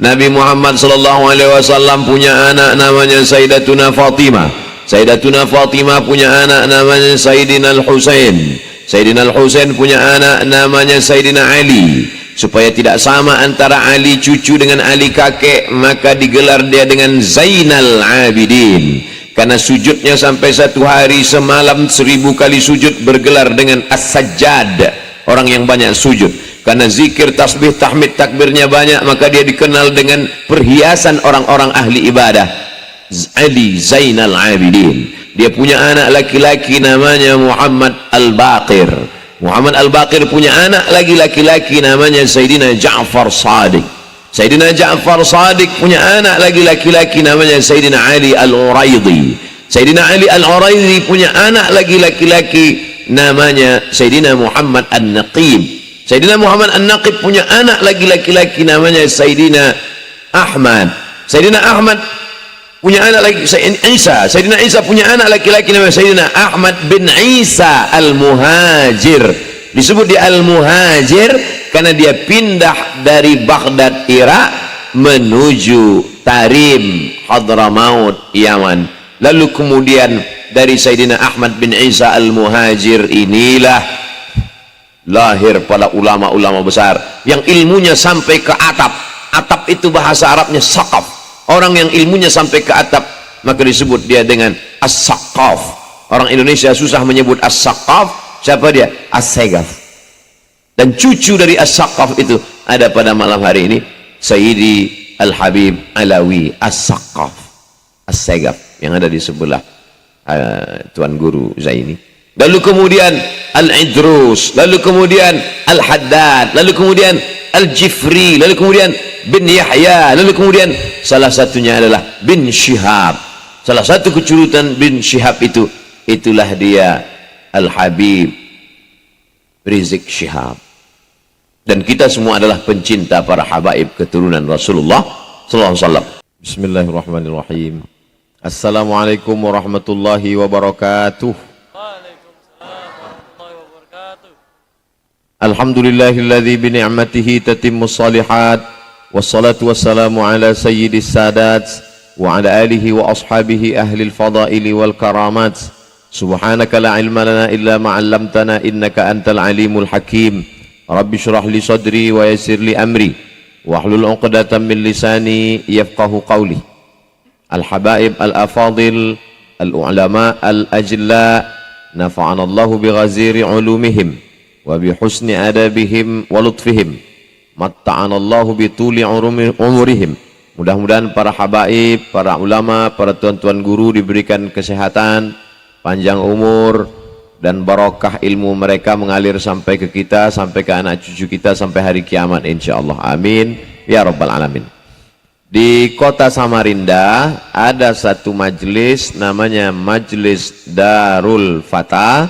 Nabi Muhammad sallallahu alaihi wasallam punya anak namanya Sayyidatuna Fatimah. Sayyidatuna Fatimah punya anak namanya Sayyidina Al-Husain. Sayyidina Al-Husain punya anak namanya Sayyidina Ali. Supaya tidak sama antara Ali cucu dengan Ali kakek, maka digelar dia dengan Zainal Abidin. Karena sujudnya sampai 1 hari semalam 1000 kali sujud, bergelar dengan As-Sajjad, orang yang banyak sujud. Karena zikir, tasbih, tahmid, takbirnya banyak, maka dia dikenal dengan perhiasan orang-orang ahli ibadah, Ali Zainal Abidin. Dia punya anak laki-laki namanya Muhammad Al-Baqir. Muhammad Al-Baqir punya anak lagi laki-laki namanya Sayyidina Ja'far Shadiq. Sayyidina Ja'far Shadiq punya anak lagi laki-laki namanya Sayyidina Ali Al-Uraidi. Sayyidina Ali Al-Uraidi punya anak lagi laki-laki namanya Sayyidina Muhammad An-Naqib. Sayyidina Muhammad An-Naqib punya anak lagi laki-laki namanya Sayyidina Ahmad. Sayyidina Ahmad punya anak lagi Sayyidina Isa. Sayyidina Isa punya anak laki-laki namanya Sayyidina Ahmad bin Isa Al-Muhajir. Disebut dia Al-Muhajir karena dia pindah dari Baghdad Irak menuju Tarim Hadramaut Yaman. Lalu kemudian dari Sayyidina Ahmad bin Isa Al-Muhajir inilah lahir para ulama-ulama besar yang ilmunya sampai ke atap. Atap itu bahasa Arabnya saqaf. Orang yang ilmunya sampai ke atap, maka disebut dia dengan as-saqaf. Orang Indonesia susah menyebut as-saqaf. Siapa dia? As-segaf. Dan cucu dari as-saqaf itu ada pada malam hari ini, Sayyidi Al-Habib Alawi as-saqaf, as-segaf, yang ada di sebelah Tuan Guru Zaini. Lalu kemudian Al-Idrus, lalu kemudian Al-Haddad, lalu kemudian Al-Jifri, lalu kemudian bin Yahya, lalu kemudian salah satunya adalah bin Syihab. Salah satu keturunan bin Syihab itu, itulah dia Al-Habib Rizik Syihab. Dan kita semua adalah pencinta para habaib keturunan Rasulullah sallallahu alaihi wasallam. Bismillahirrahmanirrahim. Assalamualaikum warahmatullahi wabarakatuh. Alhamdulillahilladzi bini'matihi tatimmus shalihat, wassalatu wassalamu ala sayyidis sadat wa ala alihi wa ashabihi ahlil fadaili wal karamat. Subhanaka la ilma lana illa ma 'allamtana innaka antal alimul hakim. Rabbi shrah li sadri wa yassir li amri wahlul 'uqdatam min lisani yafqahu qawli. Al habaib al afadil al ulama al ajilla, nafa'ana Allahu bi ghaziri ulumihim wa bi husni adabihim wa lutfihim, matta'ana Allahu bi tuli umurihim. Mudah-mudahan para habaib, para ulama, para tuan-tuan guru diberikan kesehatan, panjang umur, dan barokah ilmu mereka mengalir sampai ke kita, sampai ke anak cucu kita, sampai hari kiamat insyaallah. Amin ya rabbal alamin. Di kota Samarinda ada satu majelis namanya Majelis Darul Fatah.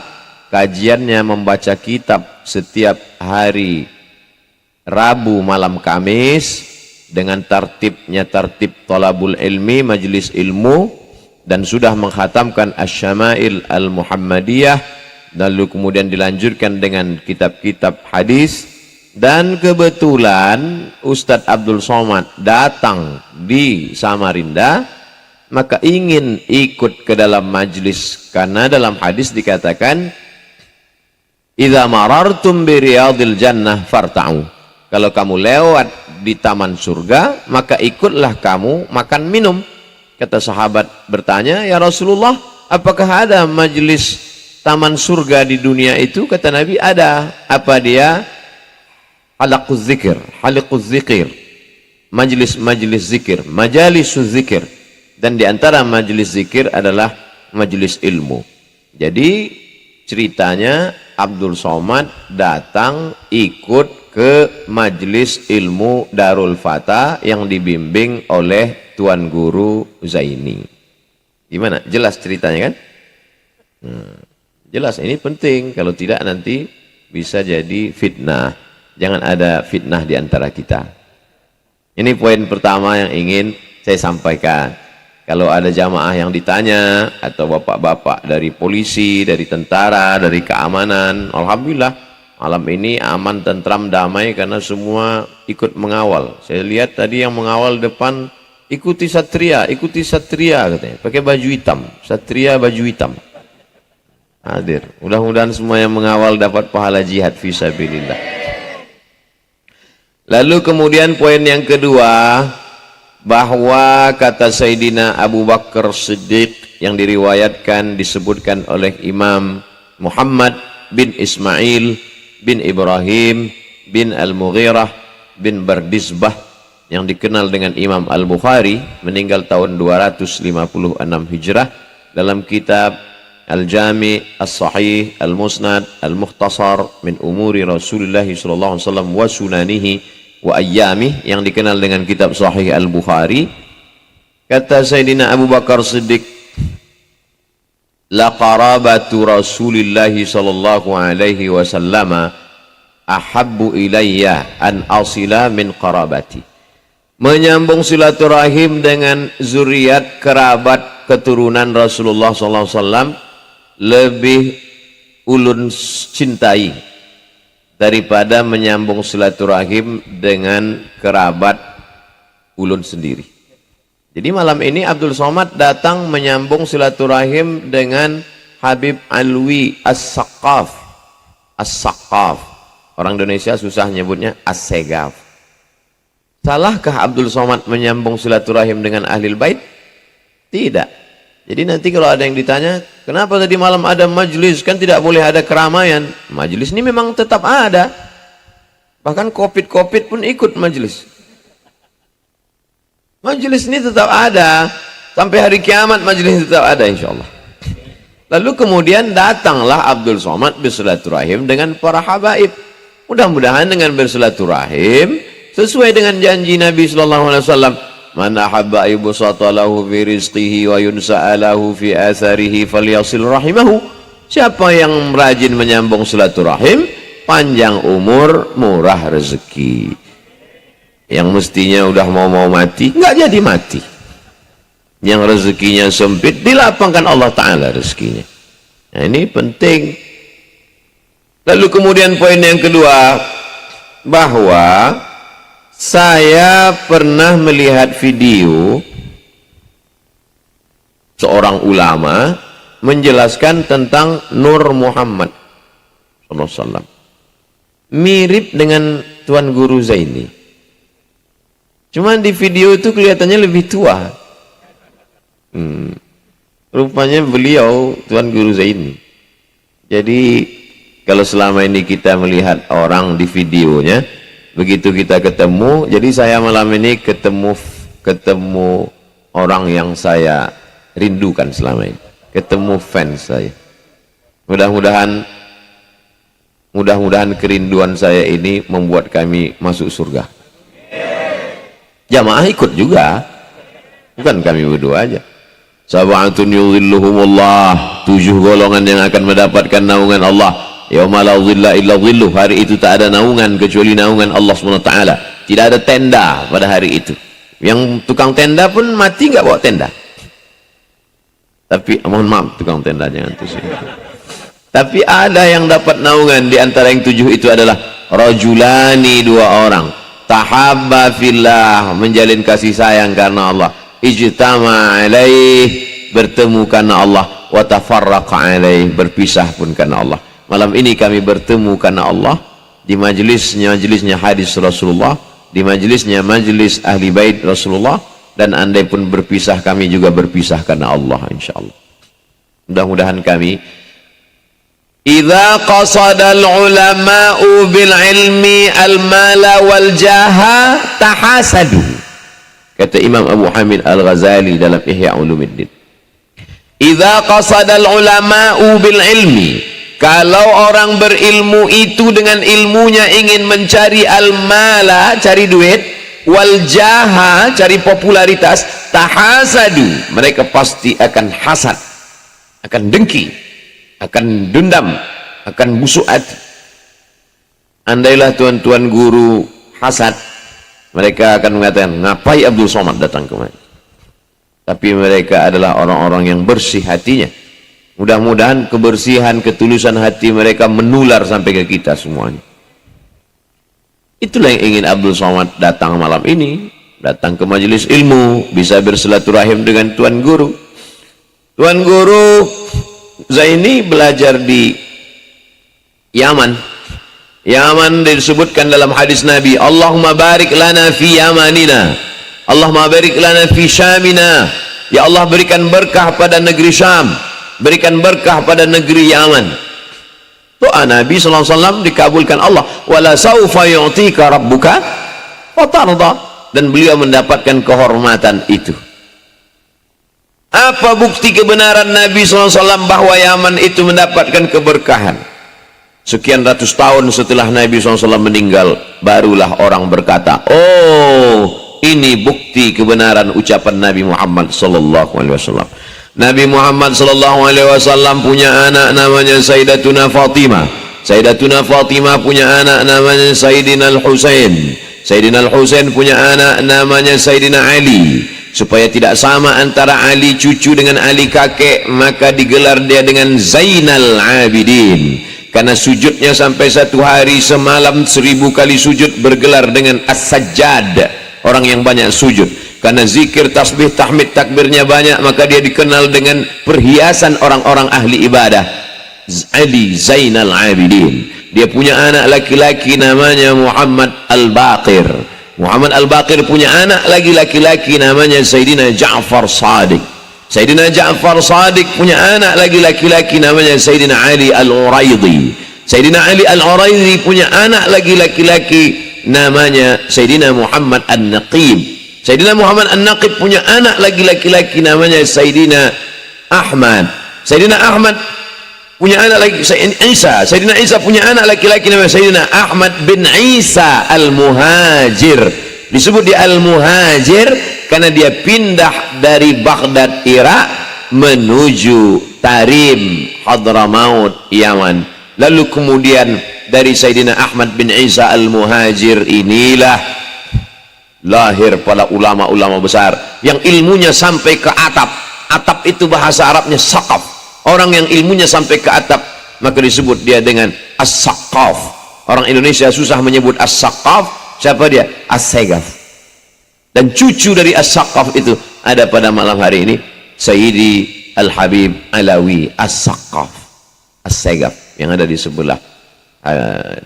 Kajiannya membaca kitab setiap hari Rabu malam Kamis dengan tartibnya tartib Thalabul Ilmi, majelis ilmu, dan sudah menghatamkan Asy-Syama'il Al-Muhammadiyah, lalu kemudian dilanjutkan dengan kitab-kitab hadis. Dan kebetulan Ustadz Abdul Somad datang di Samarinda, maka ingin ikut ke dalam majelis, karena dalam hadis dikatakan idza marartum bi riyadil jannah farta'u. Kalau kamu lewat di taman surga, maka ikutlah kamu makan minum. Kata sahabat bertanya, ya Rasulullah, apakah ada majelis taman surga di dunia itu? Kata Nabi, ada. Apa dia? Halaquz zikir, halaquz zikir, majelis-majelis zikir, majalisuz zikir. Dan di antara majelis zikir adalah majelis ilmu. Jadi ceritanya Abdul Somad datang ikut ke majelis ilmu Darul Fatah yang dibimbing oleh Tuan Guru Zaini. Gimana? Jelas ceritanya kan? Jelas, ini penting. Kalau tidak nanti bisa jadi fitnah. Jangan ada fitnah di antara kita. Ini poin pertama yang ingin saya sampaikan. Kalau ada jamaah yang ditanya, atau bapak-bapak dari polisi, dari tentara, dari keamanan, alhamdulillah Malam ini aman, tentram, damai karena semua ikut mengawal. Saya lihat tadi yang mengawal depan, ikuti satria katanya. Pakai baju hitam, satria baju hitam. Hadir. Mudah-mudahan semua yang mengawal dapat pahala jihad fisabilillah. Lalu kemudian poin yang kedua, bahwa kata Sayyidina Abu Bakar Siddiq yang diriwayatkan disebutkan oleh Imam Muhammad bin Ismail bin Ibrahim bin Al-Mughirah bin Bardizbah yang dikenal dengan Imam Al-Bukhari, meninggal tahun 256 Hijrah, dalam kitab Al-Jami' As-Sahih Al-Musnad Al-Mukhtasar min Umuri Rasulullah sallallahu alaihi wasallam wa sunanihi wa ayyamih, yang dikenal dengan kitab Sahih Al-Bukhari. Kata Sayyidina Abu Bakar Siddiq, la qarabatu Rasulillah sallallahu alaihi wasallam ahabbu ilayya an asila min qarabati. Menyambung silaturahim dengan zuriat kerabat keturunan Rasulullah sallallahu alaihi wasallam lebih ulun cintai daripada menyambung silaturahim dengan kerabat ulun sendiri. Jadi malam ini Abdul Somad datang menyambung silaturahim dengan Habib Alwi As-Saqqaf. As-Saqqaf. Orang Indonesia susah nyebutnya As-Segaf. Salahkah Abdul Somad menyambung silaturahim dengan Ahlul Bait? Tidak. Jadi nanti kalau ada yang ditanya, kenapa tadi malam ada majlis, kan tidak boleh ada keramaian. Majlis ini memang tetap ada. Bahkan Covid pun ikut majlis. Majlis ini tetap ada. Sampai hari kiamat majlis tetap ada insyaAllah. Lalu kemudian datanglah Abdul Somad bersilaturahim dengan para habaib. Mudah-mudahan dengan bersilaturahim sesuai dengan janji Nabi SAW. Man ahabba ibsatalahu fi rizqihi wa yunsa'alahu fi atharihi falyasil rahimahu. Siapa yang rajin menyambung silaturahim, panjang umur, murah rezeki. Yang mestinya udah mau mati, nggak jadi mati. Yang rezekinya sempit, dilapangkan Allah Ta'ala rezekinya. Nah ini penting. Lalu kemudian poin yang kedua, bahwa saya pernah melihat video seorang ulama menjelaskan tentang Nur Muhammad SAW. Mirip dengan Tuan Guru Zaini. Cuman di video itu kelihatannya lebih tua. Rupanya beliau Tuan Guru Zaini. Jadi kalau selama ini kita melihat orang di videonya, begitu kita ketemu, jadi saya malam ini ketemu orang yang saya rindukan selama ini. Ketemu fans saya. Mudah-mudahan kerinduan saya ini membuat kami masuk surga. Jamaah ikut juga, bukan kami berdua aja. Sab'atun yudhilluhumullah, 7 golongan yang akan mendapatkan naungan Allah. Yauma la dhilla illa dhilluh, hari itu tak ada naungan kecuali naungan Allah SWT. Tidak ada tenda pada hari itu. Yang tukang tenda pun mati nggak bawa tenda. Tapi mohon maaf tukang tenda jangan tuh. Tapi ada yang dapat naungan. Di antara yang 7 itu adalah rajulani, 2 orang. Tahabba fillah, menjalin kasih sayang karena Allah. Ijtama alaih, bertemu karena Allah. Wa tafarraqa alaih, berpisah pun karena Allah. Malam ini kami bertemu karena Allah di majlisnya hadis Rasulullah, di majlisnya majlis ahli bait Rasulullah, dan andai pun berpisah kami juga berpisah karena Allah insyaallah. Mudah-mudahan kami idza qasadal ulama'u bil ilmi al mala wal jaha tahasadu, kata Imam Abu Hamid Al-Ghazali dalam Ihya Ulumuddin. Idza qasadal ulama'u bil ilmi, kalau orang berilmu itu dengan ilmunya ingin mencari al-mala, cari duit, wal jaha, cari popularitas, tahasadu, mereka pasti akan hasad, akan dengki, akan dendam, akan busuk hati. Andailah tuan-tuan guru hasad, mereka akan mengatakan, ngapai Abdul Somad datang kemari? Tapi mereka adalah orang-orang yang bersih hatinya, Mudah-mudahan kebersihan, ketulusan hati mereka menular sampai ke kita semuanya. Itulah yang ingin Abdul Somad datang malam ini, datang ke majelis ilmu, bisa bersilaturahim dengan Tuan Guru. Tuan Guru Zaini belajar di Yaman. Yaman disebutkan dalam hadis Nabi, Allahumma barik lana fi yamanina, Allahumma barik lana fi syamina. Ya Allah, berikan berkah pada negeri Syam, berikan berkah pada negeri Yaman. Doa Nabi SAW dikabulkan Allah. Wala saufa yu'tika rabbuka fatarda. Dan beliau mendapatkan kehormatan itu. Apa bukti kebenaran Nabi SAW bahwa Yaman itu mendapatkan keberkahan? Sekian ratus tahun setelah Nabi SAW meninggal, barulah orang berkata, oh, ini bukti kebenaran ucapan Nabi Muhammad SAW. Nabi Muhammad SAW punya anak namanya Sayyidatuna Fatimah. Sayyidatuna Fatimah punya anak namanya Sayyidina Al-Husain. Sayyidina Al-Husain punya anak namanya Sayyidina Ali. Supaya tidak sama antara Ali cucu dengan Ali kakek, maka digelar dia dengan Zainal Abidin. Karena sujudnya sampai 1 hari semalam 1000 kali sujud bergelar dengan As-Sajjad, orang yang banyak sujud. Karena zikir, tasbih, tahmid, takbirnya banyak, maka dia dikenal dengan perhiasan orang-orang ahli ibadah. Ali Zainal Abidin. Dia punya anak laki-laki namanya Muhammad Al-Baqir. Muhammad Al-Baqir punya anak lagi laki-laki namanya Sayyidina Ja'far Shadiq. Sayyidina Ja'far Shadiq punya anak lagi laki-laki namanya Sayyidina Ali Al-Uraidi. Sayyidina Ali Al-Uraidi punya anak lagi laki-laki namanya Sayyidina Muhammad An-Naqib. Sayyidina Muhammad An-Naqib punya anak lagi laki-laki namanya Sayyidina Ahmad. Sayyidina Ahmad punya anak lagi Sayyidina Isa. Sayyidina Isa punya anak laki-laki namanya Sayyidina Ahmad bin Isa Al-Muhajir. Disebut dia Al-Muhajir karena dia pindah dari Baghdad, Irak menuju Tarim, Hadramaut, Yaman. Lalu kemudian dari Sayyidina Ahmad bin Isa Al-Muhajir inilah lahir para ulama-ulama besar yang ilmunya sampai ke atap. Atap itu bahasa Arabnya saqaf. Orang yang ilmunya sampai ke atap, maka disebut dia dengan as-saqaf. Orang Indonesia susah menyebut as-saqaf. Siapa dia? As-segaf. Dan cucu dari as-saqaf itu ada pada malam hari ini, Sayyidi Al-Habib Alawi as-saqaf, as-segaf, yang ada di sebelah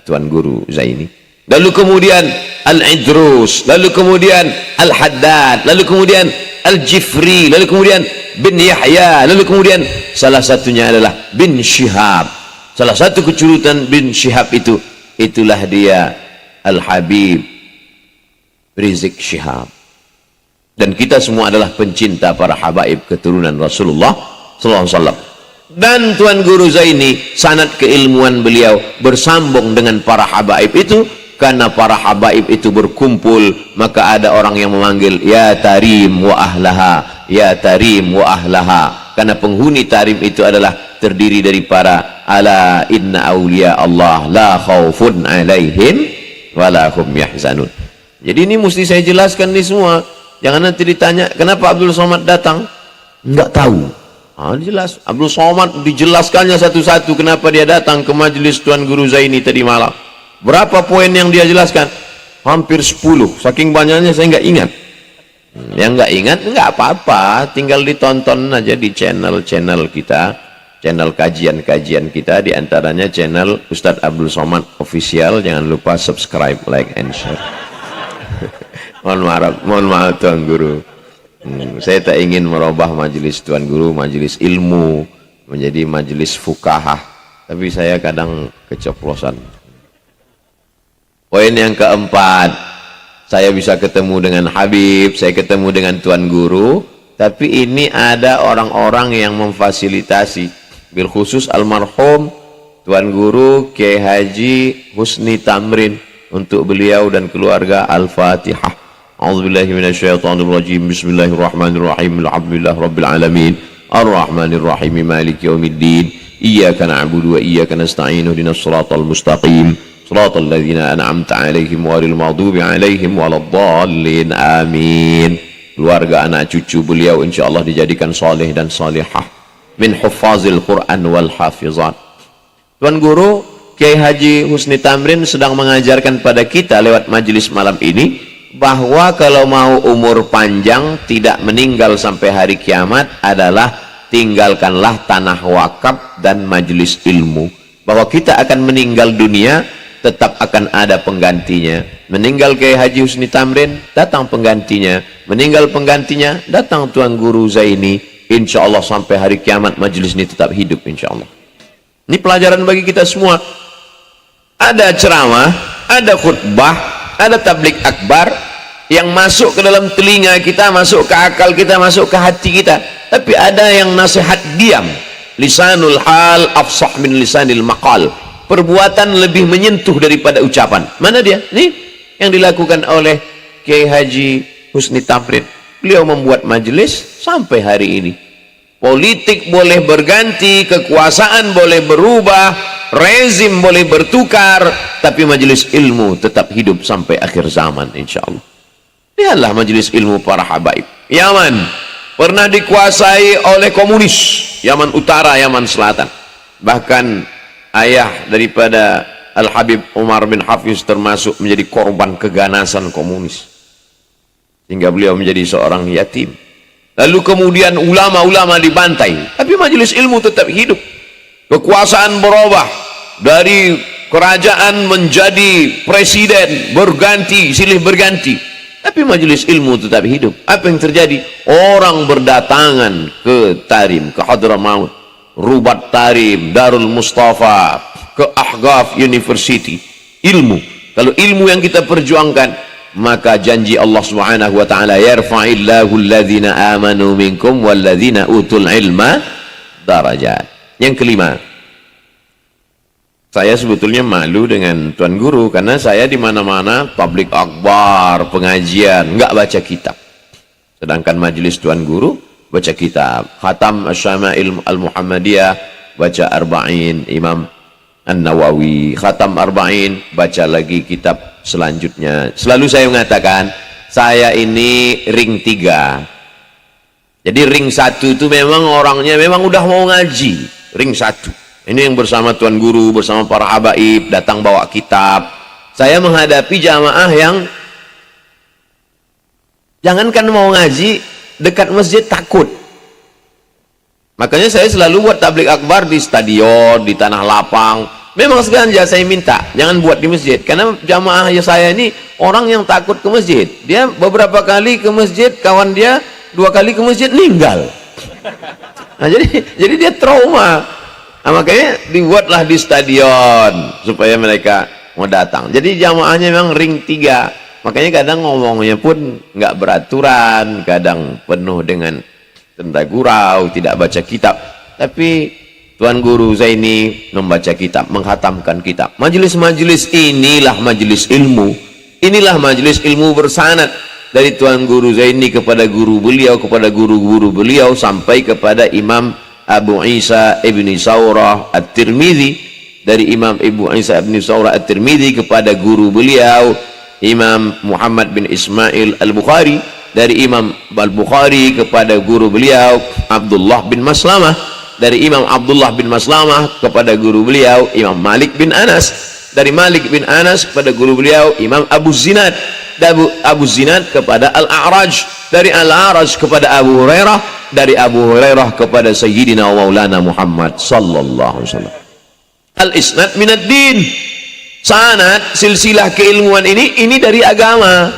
Tuan Guru Zaini. Lalu kemudian Al-Idrus, lalu kemudian Al-Haddad, lalu kemudian Al-Jifri, lalu kemudian bin Yahya, lalu kemudian salah satunya adalah bin Syihab. Salah satu keturunan bin Syihab itu, itulah dia Al-Habib Rizik Syihab. Dan kita semua adalah pencinta para habaib keturunan Rasulullah SAW. Dan Tuan Guru Zaini, sanad keilmuan beliau bersambung dengan para habaib itu. Karena para habaib itu berkumpul, maka ada orang yang memanggil ya Tarim wa ahlaha, ya Tarim wa ahlaha. Karena penghuni Tarim itu adalah terdiri dari para ala inna awliya Allah la khaufun alaihim wa la hum yahzanun. Jadi ini mesti saya jelaskan nih semua. Jangan nanti ditanya kenapa Abdul Somad datang, enggak tahu. Jelas Abdul Somad dijelaskannya satu-satu kenapa dia datang ke majelis Tuan Guru Zaini tadi malam. Berapa poin yang dia jelaskan? Hampir 10. Saking banyaknya saya nggak ingat. Yang nggak ingat nggak apa-apa, tinggal ditonton aja di channel-channel kita, channel kajian-kajian kita, diantaranya channel Ustadz Abdul Somad Official. Jangan lupa subscribe, like, and share. Mohon maaf Tuan Guru. Saya tak ingin merubah majelis Tuan Guru, majelis ilmu menjadi majelis fukahah, tapi saya kadang keceplosan. Poin yang keempat, saya bisa ketemu dengan Habib, saya ketemu dengan Tuan Guru, tapi ini ada orang-orang yang memfasilitasi, bil khusus almarhum Tuan Guru Kiai Haji Husni Tamrin, untuk beliau dan keluarga Al-Fatihah. A'udzubillahi minasyaitonirrajim. Bismillahirrahmanirrahim. Alhamdulillah rabbil alamin. Ar-Rahmanirrahim. Maliki yaumiddin. Iyyaka na'budu wa iyyaka nasta'in. Ihdinas siratal mustaqim. Siratal ladzina an'amta 'alaihim ghairil maghdubi 'alaihim waladdallin. Amin. Keluarga anak cucu beliau insyaallah dijadikan saleh dan salihah. min huffazil Quran wal hafizat. Tuan Guru Kiai Haji Husni Tamrin sedang mengajarkan pada kita lewat majelis malam ini bahwa kalau mau umur panjang tidak meninggal sampai hari kiamat adalah tinggalkanlah tanah wakaf dan majelis ilmu. Bahwa kita akan meninggal dunia tetap akan ada penggantinya. Meninggal Kiai Haji Husni Tamrin, datang penggantinya. Meninggal penggantinya, datang Tuan Guru Zaini. Insya Allah sampai hari kiamat majelis ini tetap hidup insya Allah. Ini pelajaran bagi kita semua. Ada ceramah, ada khutbah, ada tablik akbar yang masuk ke dalam telinga kita, masuk ke akal kita, masuk ke hati kita. Tapi ada yang nasihat diam. Lisanul hal afsah min lisanil maqal. Perbuatan lebih menyentuh daripada ucapan. Mana dia? Nih yang dilakukan oleh Kiai Haji Husni Tamrin. Beliau membuat majelis sampai hari ini. Politik boleh berganti, kekuasaan boleh berubah, rezim boleh bertukar, tapi majelis ilmu tetap hidup sampai akhir zaman insyaallah. Lihatlah majelis ilmu para habaib. Yaman pernah dikuasai oleh komunis, Yaman Utara, Yaman Selatan. Bahkan ayah daripada Al-Habib Umar bin Hafiz termasuk menjadi korban keganasan komunis, hingga beliau menjadi seorang yatim. Lalu kemudian ulama-ulama dibantai, tapi majelis ilmu tetap hidup. Kekuasaan berubah dari kerajaan menjadi presiden, berganti, silih berganti, tapi majelis ilmu tetap hidup. Apa yang terjadi? Orang berdatangan ke Tarim, ke Hadramaut, Rubat Tarim, Darul Mustafa, ke Ahqaf University. Ilmu, kalau ilmu yang kita perjuangkan, maka janji Allah Subhanahu wa taala, yarfa'illahu alladhina amanu minkum walladhina utul ilma darajat. Yang kelima, saya sebetulnya malu dengan Tuan Guru karena saya di mana-mana tablik akbar, pengajian, enggak baca kitab. Sedangkan majelis Tuan Guru baca kitab. Khatam Asy-Syama'il Al-Muhammadiyah, baca Arba'in Imam An-Nawawi, khatam Arba'in, baca lagi kitab selanjutnya. Selalu saya mengatakan, saya ini ring 3. Jadi ring 1 itu memang orangnya memang udah mau ngaji. Ring 1. Ini yang bersama Tuan Guru, bersama para habaib, datang bawa kitab. Saya menghadapi jamaah yang jangankan mau ngaji, dekat masjid takut. Makanya saya selalu buat tablik akbar di stadion, di tanah lapang. Memang sengaja saya minta jangan buat di masjid, karena jamaah saya ini orang yang takut ke masjid. Dia beberapa kali ke masjid, kawan dia 2 kali ke masjid meninggal. Nah, jadi dia trauma. Nah, makanya dibuatlah di stadion supaya mereka mau datang. Jadi jamaahnya memang ring 3. Makanya kadang ngomongnya pun nggak beraturan, kadang penuh dengan tenda gurau, tidak baca kitab. Tapi Tuan Guru Zaini membaca kitab, menghatamkan kitab. Majelis-majelis inilah majelis ilmu. Inilah majelis ilmu bersanad dari Tuan Guru Zaini kepada guru beliau, kepada guru-guru beliau, sampai kepada Imam Abu Isa Ibni Saurah At-Tirmidzi, dari Imam Abu Isa Ibni Saurah At-Tirmidzi kepada guru beliau Imam Muhammad bin Ismail Al-Bukhari, dari Imam Al-Bukhari kepada guru beliau Abdullah bin Maslamah, dari Imam Abdullah bin Maslamah kepada guru beliau Imam Malik bin Anas, dari Malik bin Anas kepada guru beliau Imam Abu Zinad, dari Abu Zinad kepada Al-A'raj, dari Al-A'raj kepada Abu Hurairah, dari Abu Hurairah kepada Sayyidina Maulana Muhammad sallallahu alaihi wasallam. Al-isnad minad din. Sanad, silsilah keilmuan ini dari agama.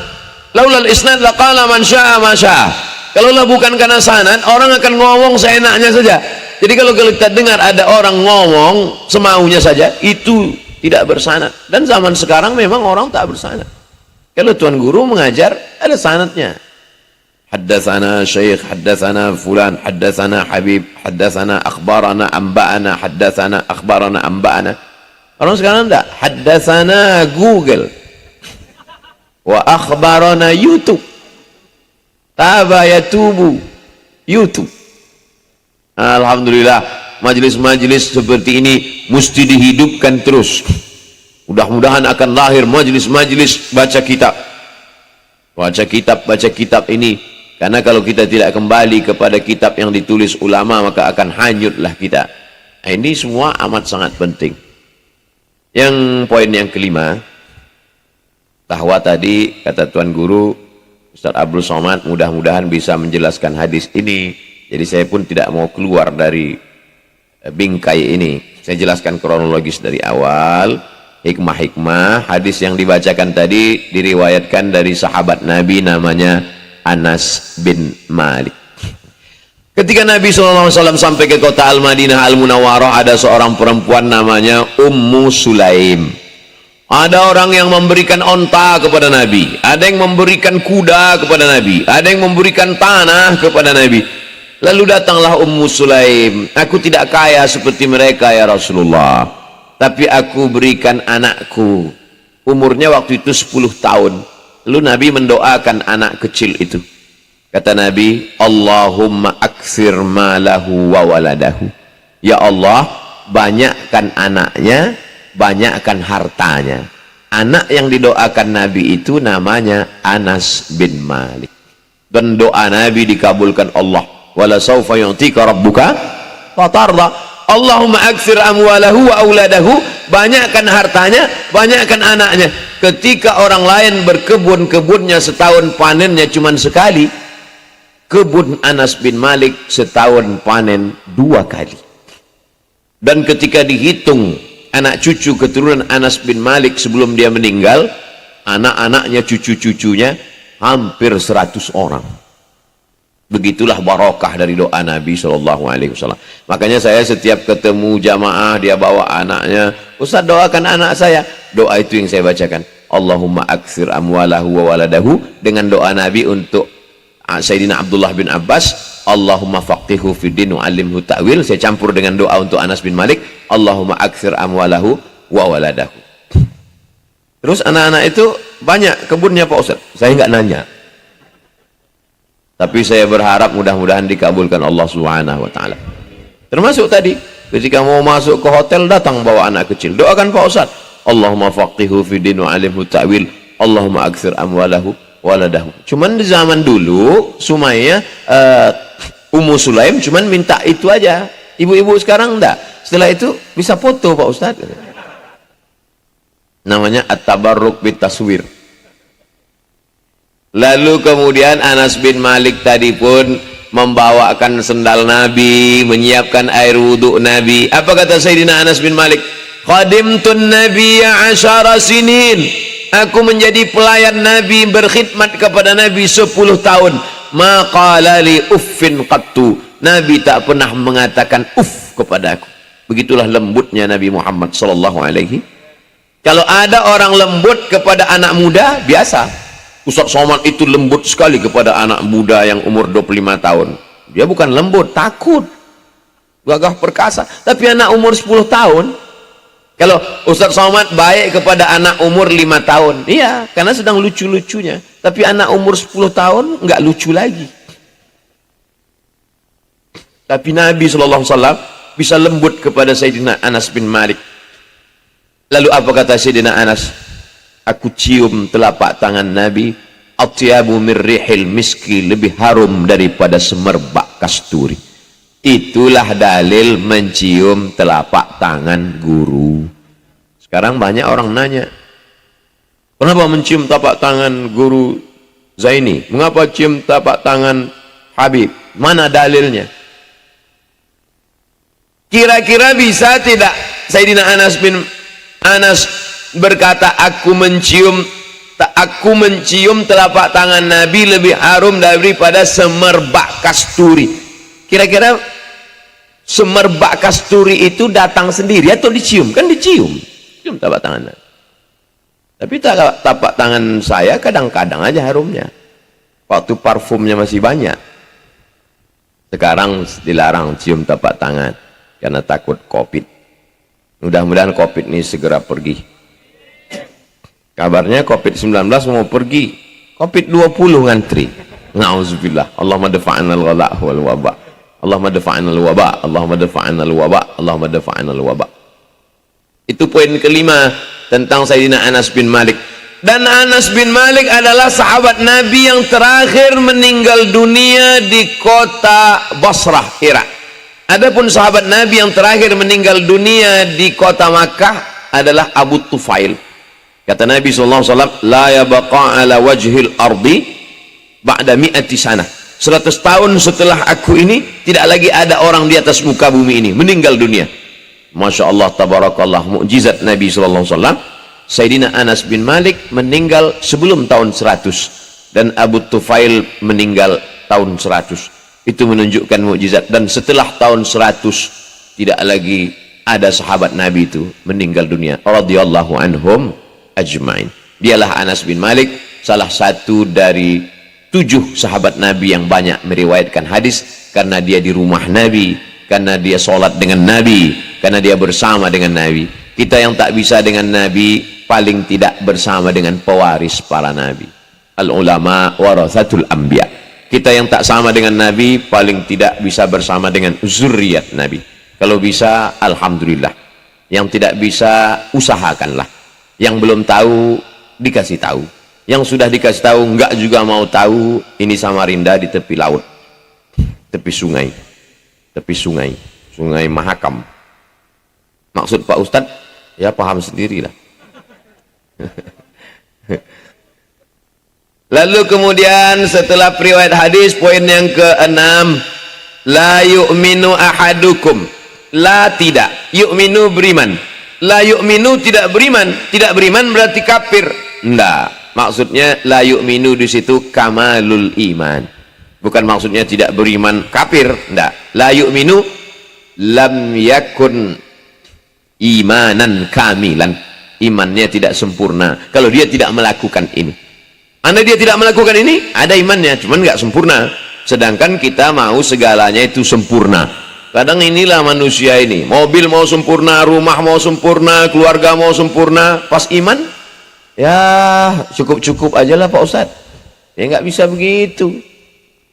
Laulal isnad laqala man syaa ma syaa. Kalaulah bukan karena sanad, orang akan ngomong seenaknya saja. Jadi kalau kita dengar ada orang ngomong semaunya saja, itu tidak bersanad. Dan zaman sekarang memang orang tak bersanad. Kalau Tuan Guru mengajar, ada sanadnya. Haddatsana Syekh, haddatsana fulan, haddatsana Habib, haddatsana akhbarana amba'ana, haddatsana akhbarana amba'ana. Orang sekarang enggak, haddatsana Google wa akhbarana YouTube. Taba yatubu YouTube. Alhamdulillah, majelis-majelis seperti ini mesti dihidupkan terus. Mudah-mudahan akan lahir majelis-majelis baca kitab. Baca kitab ini Karena kalau kita tidak kembali kepada kitab yang ditulis ulama, maka akan hanyutlah kita. Nah, ini semua amat sangat penting. Yang poin yang kelima, bahwa tadi kata Tuan Guru Ustaz Abdul Somad mudah-mudahan bisa menjelaskan hadis ini. Jadi saya pun tidak mau keluar dari bingkai ini. Saya jelaskan kronologis dari awal, hikmah-hikmah. Hadis yang dibacakan tadi diriwayatkan dari sahabat Nabi namanya Anas bin Malik. Ketika Nabi SAW sampai ke kota Al-Madinah Al-Munawwarah, ada seorang perempuan namanya Ummu Sulaim. Ada orang yang memberikan onta kepada Nabi, ada yang memberikan kuda kepada Nabi, ada yang memberikan tanah kepada Nabi. Lalu datanglah Ummu Sulaim, aku tidak kaya seperti mereka ya Rasulullah, tapi aku berikan anakku, umurnya waktu itu 10 tahun. Lalu Nabi mendoakan anak kecil itu. Kata Nabi, Allahumma aksir malahu wa waladahu. Ya Allah, banyakkan anaknya, banyakkan hartanya. Anak yang didoakan Nabi itu namanya Anas bin Malik. Dan doa Nabi dikabulkan Allah. Wala sawfa yu'tika rabbuka fatarda. Allahumma aksir amwalahu wa auladahu, banyakkan hartanya, banyakkan anaknya. Ketika orang lain berkebun, kebunnya setahun panennya cuma sekali, kebun Anas bin Malik setahun panen 2 kali. Dan ketika dihitung anak cucu keturunan Anas bin Malik sebelum dia meninggal, anak-anaknya, cucu-cucunya hampir 100 orang. Begitulah barokah dari doa Nabi SAW. Makanya saya setiap ketemu jamaah, dia bawa anaknya, Ustaz doakan anak saya, doa itu yang saya bacakan, Allahumma aksir amwalahu wa waladahu, dengan doa Nabi untuk Sayyidina Abdullah bin Abbas, Allahumma faqihu fiddin wa alimhu ta'wil. Saya campur dengan doa untuk Anas bin Malik, Allahumma aksir amwalahu wa waladahu. Terus anak-anak itu banyak kebunnya Pak Ustaz, saya nggak nanya. Tapi saya berharap mudah-mudahan dikabulkan Allah Subhanahu wa taala. Termasuk tadi ketika mau masuk ke hotel datang bawa anak kecil, doakan Pak Ustaz, Allahumma faqihu fiddin wa alimhu ta'wil, Allahumma aksir amwalahu waladahu. Cuman di zaman dulu Sumayyah, Ummu Sulaim cuman minta itu aja. Ibu-ibu sekarang enggak. Setelah itu bisa foto Pak Ustaz. Namanya at-tabarruk bitaswir. Lalu kemudian Anas bin Malik tadi pun membawakan sendal Nabi, menyiapkan air wudhu Nabi. Apa kata Sayyidina Anas bin Malik? Khadimtun nabiyya 10 sinin. Aku menjadi pelayan Nabi, berkhidmat kepada Nabi 10 tahun. Ma qala li uffin qattu. Nabi tak pernah mengatakan uff kepada aku. Begitulah lembutnya Nabi Muhammad sallallahu alaihi. Kalau ada orang lembut kepada anak muda, biasa. Ustaz Somad itu lembut sekali kepada anak muda yang umur 25 tahun. Dia bukan lembut, takut, gagah perkasa. Tapi anak umur 10 tahun, kalau Ustaz Somad baik kepada anak umur 5 tahun, iya, karena sedang lucu-lucunya. Tapi anak umur 10 tahun nggak lucu lagi. Tapi Nabi SAW bisa lembut kepada Sayyidina Anas bin Malik. Lalu apa kata Sayyidina Anas? Aku cium telapak tangan Nabi, atyabu mirrihil miski, lebih harum daripada semerbak kasturi. Itulah dalil mencium telapak tangan guru. Sekarang banyak orang nanya, kenapa mencium telapak tangan guru Zaini? Mengapa cium telapak tangan Habib? Mana dalilnya? Kira-kira bisa tidak Sayyidina Anas berkata, aku mencium telapak tangan Nabi lebih harum daripada semerbak kasturi. Kira-kira semerbak kasturi itu datang sendiri atau dicium? Kan dicium, cium telapak tangan Nabi. Tapi telapak tangan saya kadang-kadang aja harumnya, waktu parfumnya masih banyak. Sekarang dilarang cium telapak tangan karena takut COVID. Mudah-mudahan COVID ini segera pergi. Kabarnya COVID-19 mau pergi, COVID-20 ngantri. Na'udzubillah. Allahumma dafa'ana al-ghala' wal waba'. Allahumma dafa'ana al-waba'. Allahumma dafa'ana al-waba'. Allahumma dafa'ana al-waba'. Itu poin kelima tentang Sayyidina Anas bin Malik. Dan Anas bin Malik adalah sahabat Nabi yang terakhir meninggal dunia di kota Basrah, Irak. Adapun sahabat Nabi yang terakhir meninggal dunia di kota Makkah adalah Abu Tufail. Kata Nabi SAW, la yabqa ala wajhil ardi ba'da mi'ati sana. 100 tahun setelah aku ini, tidak lagi ada orang di atas muka bumi ini meninggal dunia. Masya Allah, tabarakallah, mukjizat Nabi SAW. Sayyidina Anas bin Malik meninggal sebelum tahun 100 dan Abu Tufail meninggal tahun 100. Itu menunjukkan mukjizat. Dan setelah tahun 100 tidak lagi ada sahabat Nabi itu meninggal dunia radhiyallahu anhum ajmain. Dialah Anas bin Malik, salah satu dari 7 sahabat Nabi yang banyak meriwayatkan hadis, karena dia di rumah Nabi, karena dia sholat dengan Nabi, karena dia bersama dengan Nabi. Kita yang tak bisa dengan Nabi, paling tidak bersama dengan pewaris para Nabi. Al-ulama warathatul anbiya. Kita yang tak sama dengan Nabi, paling tidak bisa bersama dengan zuriat Nabi. Kalau bisa, alhamdulillah. Yang tidak bisa, usahakanlah. Yang belum tahu, dikasih tahu. Yang sudah dikasih tahu, enggak juga mau tahu. Ini Samarinda di tepi laut, tepi sungai, sungai Mahakam. Maksud Pak Ustadz, ya paham sendirilah. Lalu kemudian setelah periwayat hadis, poin yang ke-6, la yu'minu ahadukum, la tidak, yu'minu beriman, la yu'minu tidak beriman, tidak beriman berarti kafir. Enggak, maksudnya la yu'minu di situ kamalul iman, bukan maksudnya tidak beriman kafir. Enggak, la yu'minu lam yakun imanan kamilan, imannya tidak sempurna kalau dia tidak melakukan ini. Anda dia tidak melakukan ini, ada imannya, cuman nggak sempurna. Sedangkan kita mau segalanya itu sempurna. Kadang inilah manusia ini, mobil mau sempurna, rumah mau sempurna, keluarga mau sempurna, pas iman, ya cukup-cukup aja lah Pak Ustadz. Ya nggak bisa begitu.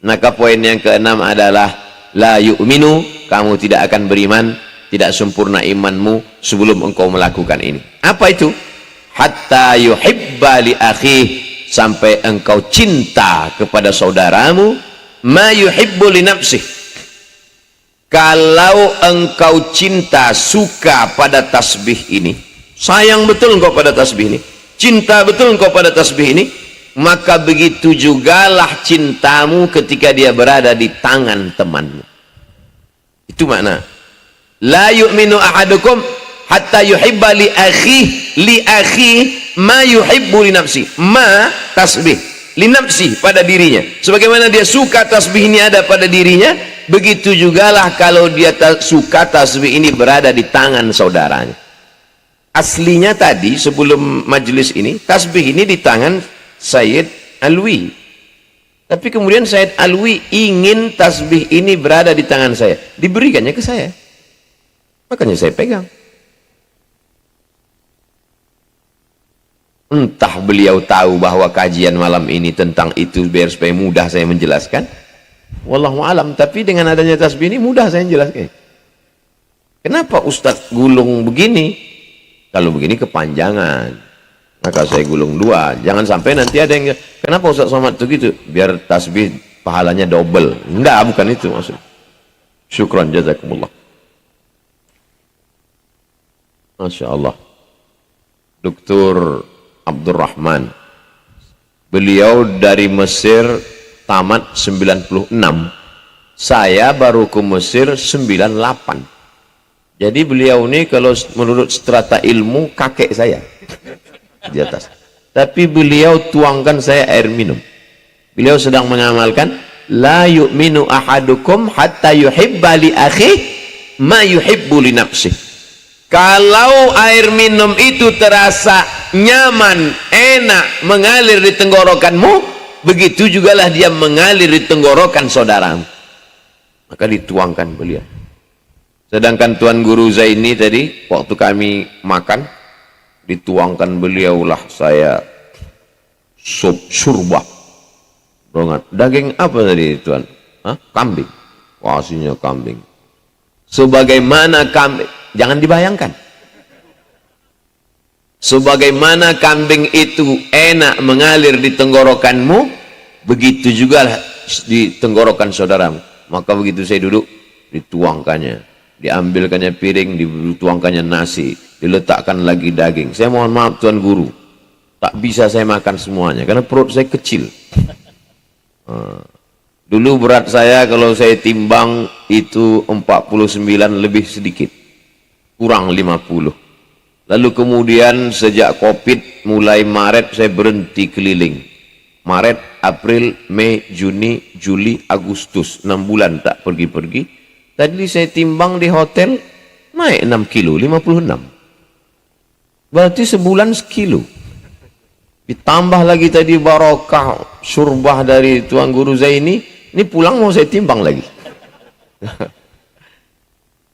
Maka poin yang ke-6 adalah la yu'minu, kamu tidak akan beriman, tidak sempurna imanmu sebelum engkau melakukan ini. Apa itu? Hatta yuhibba li akhih, sampai engkau cinta kepada saudaramu ma yuhibbu li nafsih. Kalau engkau cinta, suka pada tasbih ini, sayang betul engkau pada tasbih ini, cinta betul engkau pada tasbih ini, maka begitu jugalah cintamu ketika dia berada di tangan temanmu. Itu makna la yu'minu ahadukum hatta yuhibba li akhi ma yuhibbu li nafsi. Ma tasbih, li nafsi, pada dirinya. Sebagaimana dia suka tasbih ini ada pada dirinya, begitu jugalah kalau dia suka tasbih ini berada di tangan saudaranya. Aslinya tadi sebelum majelis ini, tasbih ini di tangan Sayyid Alwi. Tapi kemudian Sayyid Alwi ingin tasbih ini berada di tangan saya, diberikannya ke saya. Makanya saya pegang. Entah beliau tahu bahwa kajian malam ini tentang itu biar supaya mudah saya menjelaskan. Wallahu alam. Tapi dengan adanya tasbih ini mudah saya menjelaskan. Kenapa Ustadz gulung begini? Kalau begini kepanjangan, maka saya gulung 2. Jangan sampai nanti ada yang, kenapa Ustadz Somad itu gitu? Biar tasbih pahalanya double. Enggak, bukan itu maksud. Syukran, jazakumullah. Masya Allah. Dr. Abdurrahman, beliau dari Mesir tamat 96, saya baru ke Mesir 98. Jadi beliau ini kalau menurut strata ilmu kakek saya di atas, tapi beliau tuangkan saya air minum. Beliau sedang mengamalkan la yu'minu ahadukum hatta yuhibba li akhihi ma yuhibbu li nafsihi. Kalau air minum itu terasa nyaman, enak, mengalir di tenggorokanmu, begitu jugalah dia mengalir di tenggorokan saudaramu. Maka dituangkan beliau. Sedangkan Tuan Guru Zaini tadi, waktu kami makan, dituangkan beliaulah saya sup syurbah. Daging apa tadi Tuan? Hah? Kambing. Wasinya kambing. Sebagaimana kambing. Jangan dibayangkan. Sebagaimana kambing itu enak mengalir di tenggorokanmu, begitu juga di tenggorokan saudaramu. Maka begitu saya duduk, dituangkannya, diambilkannya piring, dituangkannya nasi, diletakkan lagi daging. Saya mohon maaf Tuan Guru, tak bisa saya makan semuanya karena perut saya kecil. Dulu berat saya kalau saya timbang itu 49 lebih sedikit, kurang 50. Lalu kemudian sejak Covid mulai Maret saya berhenti keliling. Maret, April, Mei, Juni, Juli, Agustus, 6 bulan tak pergi-pergi. Tadi saya timbang di hotel naik 6 kilo, 56. Berarti sebulan sekilo. Ditambah lagi tadi barokah syurbah dari Tuan Guru Zaini, ini pulang mau saya timbang lagi.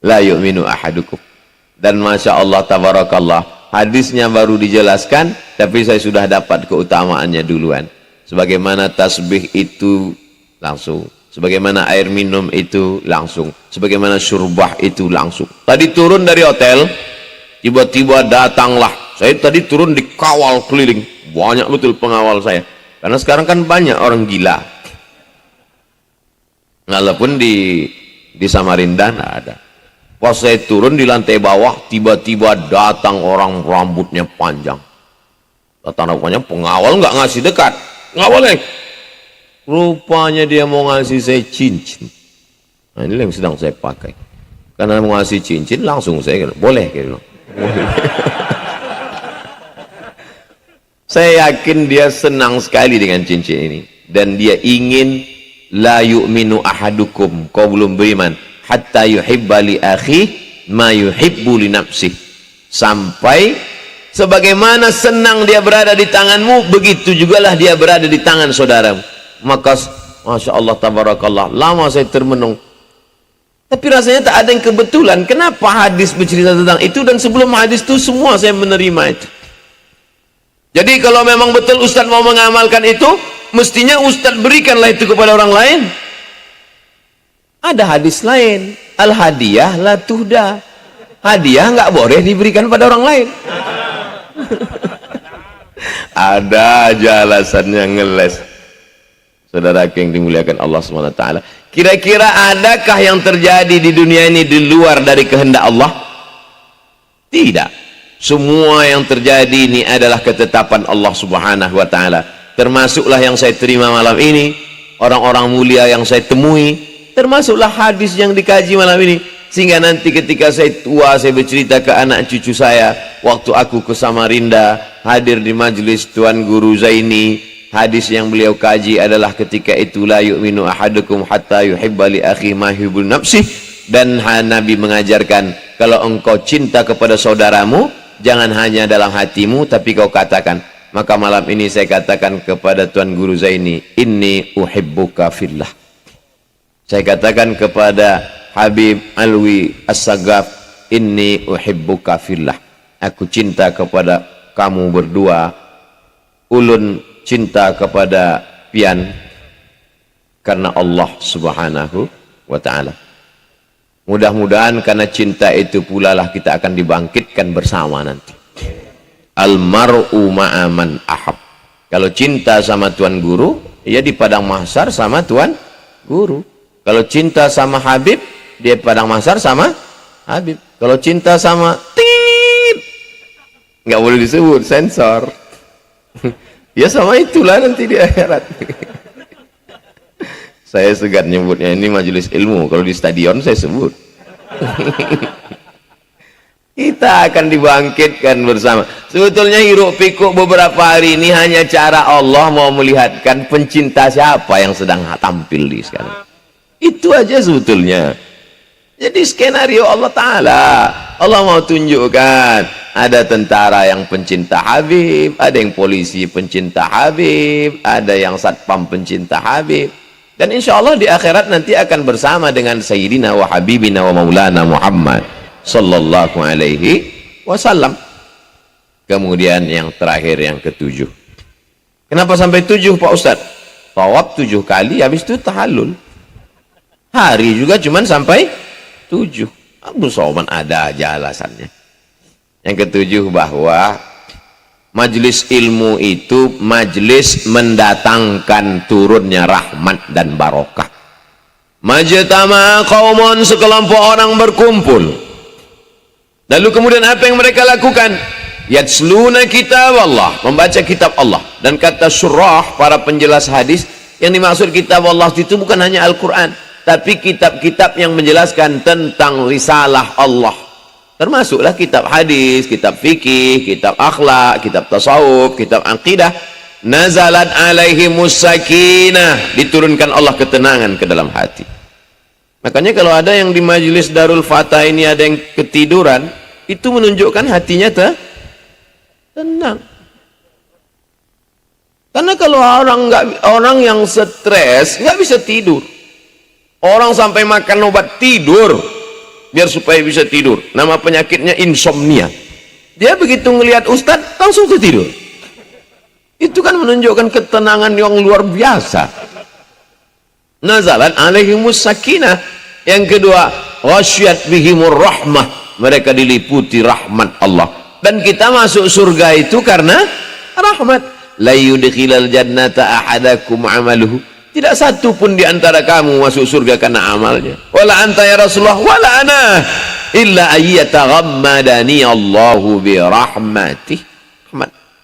La yu'minu ahadukum. Dan Masya Allah tabarakallah, hadisnya baru dijelaskan, tapi saya sudah dapat keutamaannya duluan. Sebagaimana tasbih itu langsung, sebagaimana air minum itu langsung, sebagaimana syurbah itu langsung. Tadi turun dari hotel, tiba-tiba datanglah, saya tadi turun dikawal keliling, banyak betul pengawal saya, karena sekarang kan banyak orang gila. Walaupun di Samarinda nggak ada. Pas saya turun di lantai bawah, tiba-tiba datang orang rambutnya panjang. Datang rupanya pengawal nggak ngasih dekat. Ngawalnya, rupanya dia mau ngasih saya cincin. Nah ini yang sedang saya pakai. Karena mau ngasih cincin, langsung saya boleh gitu. Saya yakin dia senang sekali dengan cincin ini. Dan dia ingin, la yu'minu ahadukum, kau belum beriman, hatta yuhibba li akhi ma yuhibbu li nafsih, sampai sebagaimana senang dia berada di tanganmu, begitu jugalah dia berada di tangan saudaramu. Maka Masya Allah tabarakallah, lama saya termenung, tapi rasanya tak ada yang kebetulan. Kenapa hadis bercerita tentang itu, dan sebelum hadis itu semua saya menerima itu. Jadi kalau memang betul Ustadz mau mengamalkan itu, mestinya Ustadz berikanlah itu kepada orang lain. Ada hadis lain, al hadiah la tuhda, hadiah nggak boleh diberikan pada orang lain. Ada aja alasannya ngeles. Saudara yang dimuliakan Allah SWT, kira-kira adakah yang terjadi di dunia ini di luar dari kehendak Allah? Tidak. Semua yang terjadi ini adalah ketetapan Allah Subhanahu wa Ta'ala. Termasuklah yang saya terima malam ini, orang-orang mulia yang saya temui, termasuklah hadis yang dikaji malam ini, sehingga nanti ketika saya tua, saya bercerita ke anak cucu saya, waktu aku ke Samarinda hadir di majelis Tuan Guru Zaini, hadis yang beliau kaji adalah ketika itu, la yu'minu ahadukum hatta yuhibba li akhi ma yuhibbu nafsih. Dan Nabi mengajarkan, kalau engkau cinta kepada saudaramu, jangan hanya dalam hatimu, tapi kau katakan. Maka malam ini saya katakan kepada Tuan Guru Zaini, inni uhibbuka fillah. Saya katakan kepada Habib Alwi As-Sagaf, inni uhibbuka fillah. Aku cinta kepada kamu berdua. Ulun cinta kepada pian karena Allah Subhanahu wa Ta'ala. Mudah-mudahan karena cinta itu pula lah kita akan dibangkitkan bersama nanti. Almar'u ma'aman ahab. Kalau cinta sama Tuan Guru, ya di padang mahsyar sama Tuan Guru. Kalau cinta sama Habib, dia padang mahsyar sama Habib. Kalau cinta sama tit, nggak boleh disebut, sensor. Ya sama itulah nanti di akhirat. Saya segan nyebutnya, ini majelis ilmu. Kalau di stadion saya sebut. Kita akan dibangkitkan bersama. Sebetulnya hiruk pikuk beberapa hari ini hanya cara Allah mau melihatkan pencinta siapa yang sedang tampil di sekarang. Itu aja sebetulnya. Jadi skenario Allah Ta'ala, Allah mau tunjukkan, ada tentara yang pencinta Habib, ada yang polisi pencinta Habib, ada yang satpam pencinta Habib. Dan insya Allah di akhirat nanti akan bersama dengan Sayyidina wa Habibina wa Maulana Muhammad sallallahu alaihi wasallam. Kemudian yang terakhir, yang ketujuh. Kenapa sampai 7 Pak Ustadz? Tawaf 7 kali, habis itu tahallul. Hari juga cuman sampai 7. Abu Soman ada aja alasannya. Yang ketujuh, bahwa Majelis ilmu itu majelis mendatangkan turunnya rahmat dan barokah. Majtama'a qaumun, sekelompok orang berkumpul. Lalu kemudian apa yang mereka lakukan? Yatsluna kitab Allah, membaca kitab Allah. Dan kata surah, para penjelas hadis, yang dimaksud kitab Allah itu bukan hanya Al-Quran, tapi kitab-kitab yang menjelaskan tentang risalah Allah. Termasuklah kitab hadis, kitab fikih, kitab akhlak, kitab tasawuf, kitab aqidah. Nazalat alaihimus sakinah, diturunkan Allah ketenangan ke dalam hati. Makanya kalau ada yang di majelis Darul Fatah ini ada yang ketiduran, itu menunjukkan hatinya tenang. Karena kalau orang yang stres nggak bisa tidur. Orang sampai makan obat tidur biar supaya bisa tidur. Nama penyakitnya insomnia. Dia begitu ngelihat ustadz langsung tertidur. Itu kan menunjukkan ketenangan yang luar biasa. Nazalat alaihimus sakinah. Yang kedua, wasyat bihimur rahmah, mereka diliputi rahmat Allah. Dan kita masuk surga itu karena rahmat. La yudkhilal jannata ahadakum amaluhu, tidak satu pun di antara kamu masuk surga karena amalnya. Wala anta ya Rasulullah, wala ana, illa ayyataghammadani Allahu bi rahmatih.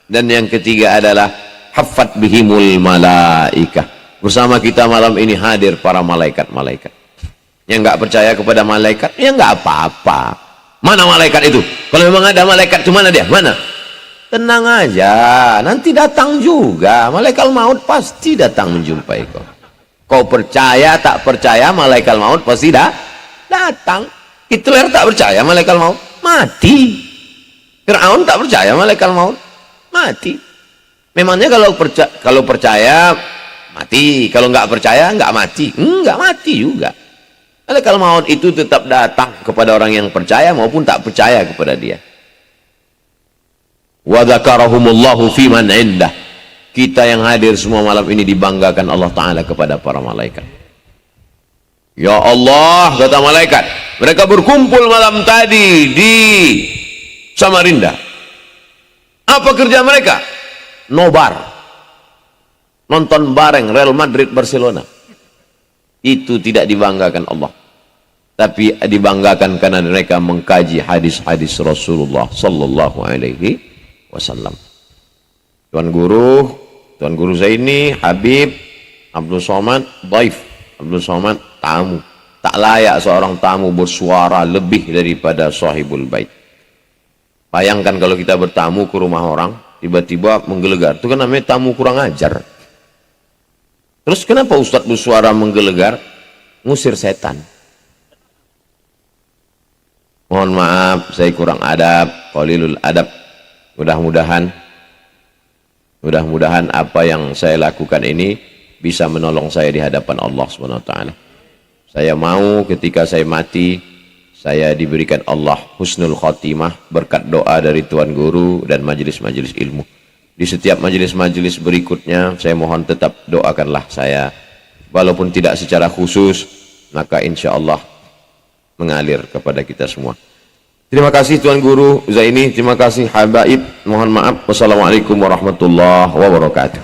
Dan yang ketiga adalah haffat bihimul malaikah, bersama kita malam ini hadir para malaikat-malaikat. Yang nggak percaya kepada malaikat, ya nggak apa-apa. Mana malaikat itu? Kalau memang ada malaikat, cuma mana dia? Mana? Tenang aja, nanti datang juga. Malaikat maut pasti datang menjumpai kau. Kau percaya tak percaya, malaikat maut pasti datang. Hitler tak percaya malaikat maut, mati. Fir'aun tak percaya malaikat maut, mati. Memangnya kalau percaya mati, kalau nggak percaya nggak mati, nggak mati juga. Malaikat maut itu tetap datang kepada orang yang percaya maupun tak percaya kepada dia. Wa dzakarahumullahu fiman indah. Kita yang hadir semua malam ini dibanggakan Allah Ta'ala kepada para malaikat. Ya Allah, kata malaikat, mereka berkumpul malam tadi di Samarinda. Apa kerja mereka? Nobar, nonton bareng Real Madrid Barcelona. Itu tidak dibanggakan Allah, tapi dibanggakan karena mereka mengkaji hadis-hadis Rasulullah Sallallahu Alaihi Wasallam. Tuan Guru Zaini, Habib Abdul Somad, Daif Abdul Somad, tamu. Tak layak seorang tamu bersuara lebih daripada sahibul bait. Bayangkan kalau kita bertamu ke rumah orang, tiba-tiba menggelegar, itu kan namanya tamu kurang ajar. Terus kenapa Ustadz bersuara menggelegar? Ngusir setan. Mohon maaf, saya kurang adab, qalilul adab. Mudah-mudahan apa yang saya lakukan ini bisa menolong saya di hadapan Allah SWT. Saya mau ketika saya mati, saya diberikan Allah husnul khotimah berkat doa dari Tuan Guru dan majelis-majelis ilmu. Di setiap majelis-majelis berikutnya, saya mohon tetap doakanlah saya. Walaupun tidak secara khusus, maka insya Allah mengalir kepada kita semua. Terima kasih Tuan Guru Zaini, terima kasih Habaib. Mohon maaf. Wassalamualaikum warahmatullahi wabarakatuh.